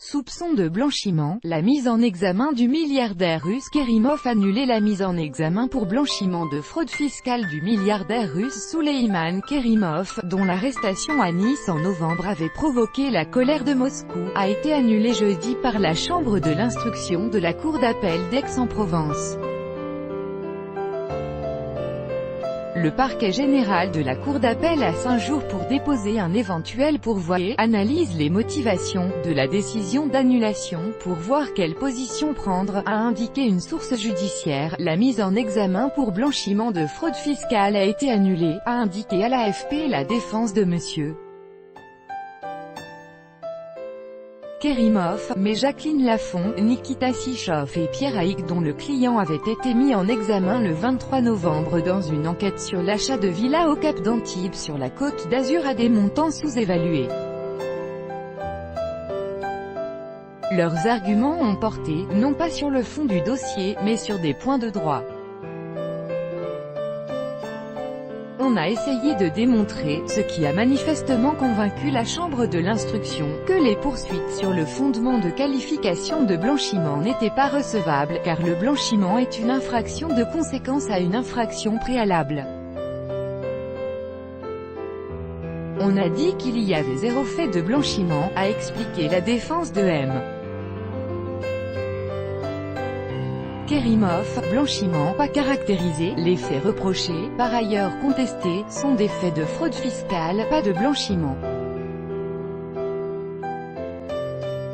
Soupçon de blanchiment, la mise en examen du milliardaire russe Kerimov annulé. La mise en examen pour blanchiment de fraude fiscale du milliardaire russe Souleyman Kerimov, dont l'arrestation à Nice en novembre avait provoqué la colère de Moscou, a été annulée jeudi par la chambre de l'instruction de la cour d'appel d'Aix-en-Provence. Le parquet général de la cour d'appel a 5 jours pour déposer un éventuel pourvoi et analyse les motivations de la décision d'annulation pour voir quelle position prendre, a indiqué une source judiciaire. La mise en examen pour blanchiment de fraude fiscale a été annulée, a indiqué à l'AFP la défense de M. Kerimov, mais Jacqueline Lafont, Nikita Sychoff et Pierre Haïk, dont le client avait été mis en examen le 23 novembre dans une enquête sur l'achat de villas au Cap d'Antibes sur la Côte d'Azur à des montants sous-évalués. Leurs arguments ont porté, non pas sur le fond du dossier, mais sur des points de droit. On a essayé de démontrer, ce qui a manifestement convaincu la chambre de l'instruction, que les poursuites sur le fondement de qualification de blanchiment n'étaient pas recevables, car le blanchiment est une infraction de conséquence à une infraction préalable. On a dit qu'il y avait 0 fait de blanchiment, a expliqué la défense de M. Kerimov, blanchiment pas caractérisé, les faits reprochés, par ailleurs contestés, sont des faits de fraude fiscale, pas de blanchiment.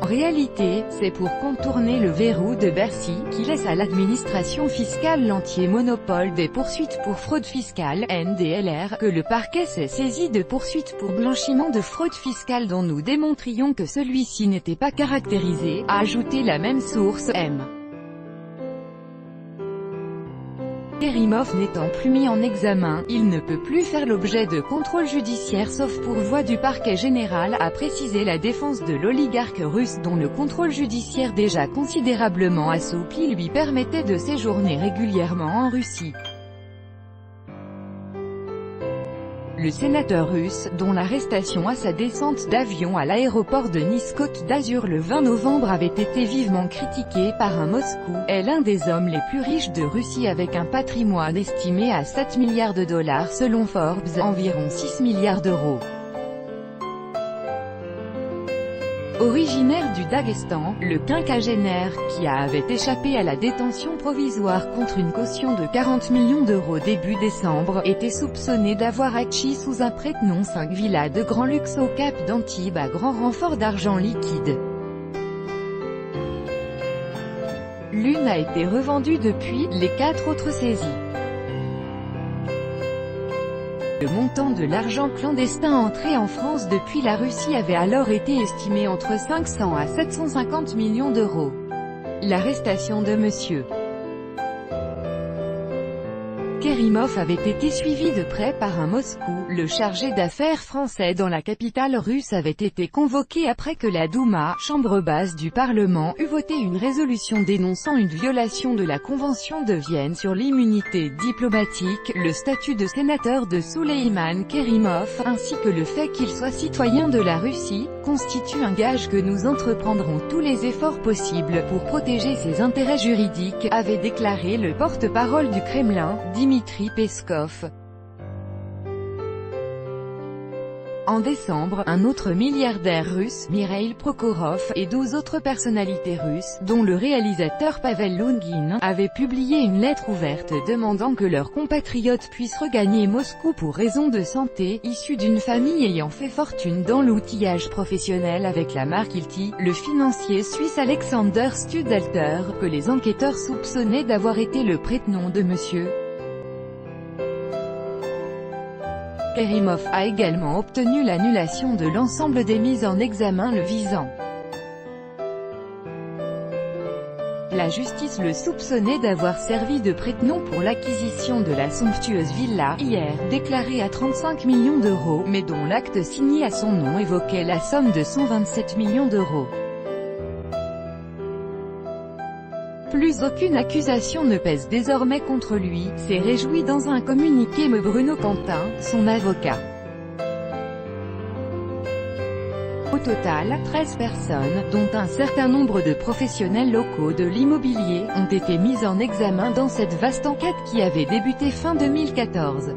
En réalité, c'est pour contourner le verrou de Bercy, qui laisse à l'administration fiscale l'entier monopole des poursuites pour fraude fiscale, NDLR, que le parquet s'est saisi de poursuites pour blanchiment de fraude fiscale dont nous démontrions que celui-ci n'était pas caractérisé, a ajouté la même source, M. Kerimov n'étant plus mis en examen, il ne peut plus faire l'objet de contrôle judiciaire sauf pour voie du parquet général, a précisé la défense de l'oligarque russe dont le contrôle judiciaire déjà considérablement assoupli lui permettait de séjourner régulièrement en Russie. Le sénateur russe, dont l'arrestation à sa descente d'avion à l'aéroport de Nice-Côte d'Azur le 20 novembre avait été vivement critiqué par un Moscou, est l'un des hommes les plus riches de Russie avec un patrimoine estimé à 7 milliards de dollars selon Forbes, environ 6 milliards d'euros. Originaire du Daghestan, le quinquagénaire, qui avait échappé à la détention provisoire contre une caution de 40 millions d'euros début décembre, était soupçonné d'avoir acquis sous un prête-nom 5 villas de grand luxe au Cap d'Antibes à grand renfort d'argent liquide. L'une a été revendue depuis, les 4 autres saisies. Le montant de l'argent clandestin entré en France depuis la Russie avait alors été estimé entre 500 à 750 millions d'euros. L'arrestation de M. Kerimov avait été suivi de près par un Moscou. Le chargé d'affaires français dans la capitale russe avait été convoqué après que la Douma, chambre basse du Parlement, eut voté une résolution dénonçant une violation de la Convention de Vienne sur l'immunité diplomatique, le statut de sénateur de Souleyman Kerimov, ainsi que le fait qu'il soit citoyen de la Russie, constitue un gage que nous entreprendrons tous les efforts possibles pour protéger ses intérêts juridiques, avait déclaré le porte-parole du Kremlin, Dmitri Peskov. En décembre, un autre milliardaire russe, Mikhail Prokhorov, et 12 autres personnalités russes, dont le réalisateur Pavel Lungin, avaient publié une lettre ouverte demandant que leurs compatriotes puissent regagner Moscou pour raison de santé, issus d'une famille ayant fait fortune dans l'outillage professionnel avec la marque Hilti. Le financier suisse Alexander Studalter, que les enquêteurs soupçonnaient d'avoir été le prête-nom de M. Kerimov a également obtenu l'annulation de l'ensemble des mises en examen le visant. La justice le soupçonnait d'avoir servi de prête-nom pour l'acquisition de la somptueuse villa, hier, déclarée à 35 millions d'euros, mais dont l'acte signé à son nom évoquait la somme de 127 millions d'euros. Plus aucune accusation ne pèse désormais contre lui, s'est réjoui dans un communiqué M. Bruno Quentin, son avocat. Au total, 13 personnes, dont un certain nombre de professionnels locaux de l'immobilier, ont été mises en examen dans cette vaste enquête qui avait débuté fin 2014.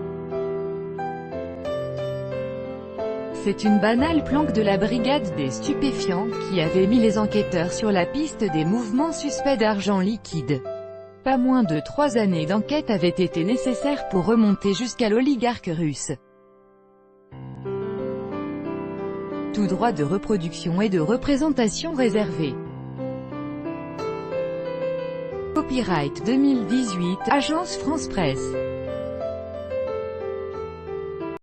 C'est une banale planque de la brigade des stupéfiants, qui avait mis les enquêteurs sur la piste des mouvements suspects d'argent liquide. Pas moins de 3 années d'enquête avaient été nécessaires pour remonter jusqu'à l'oligarque russe. Tout droit de reproduction et de représentation réservé. Copyright 2018, Agence France Presse.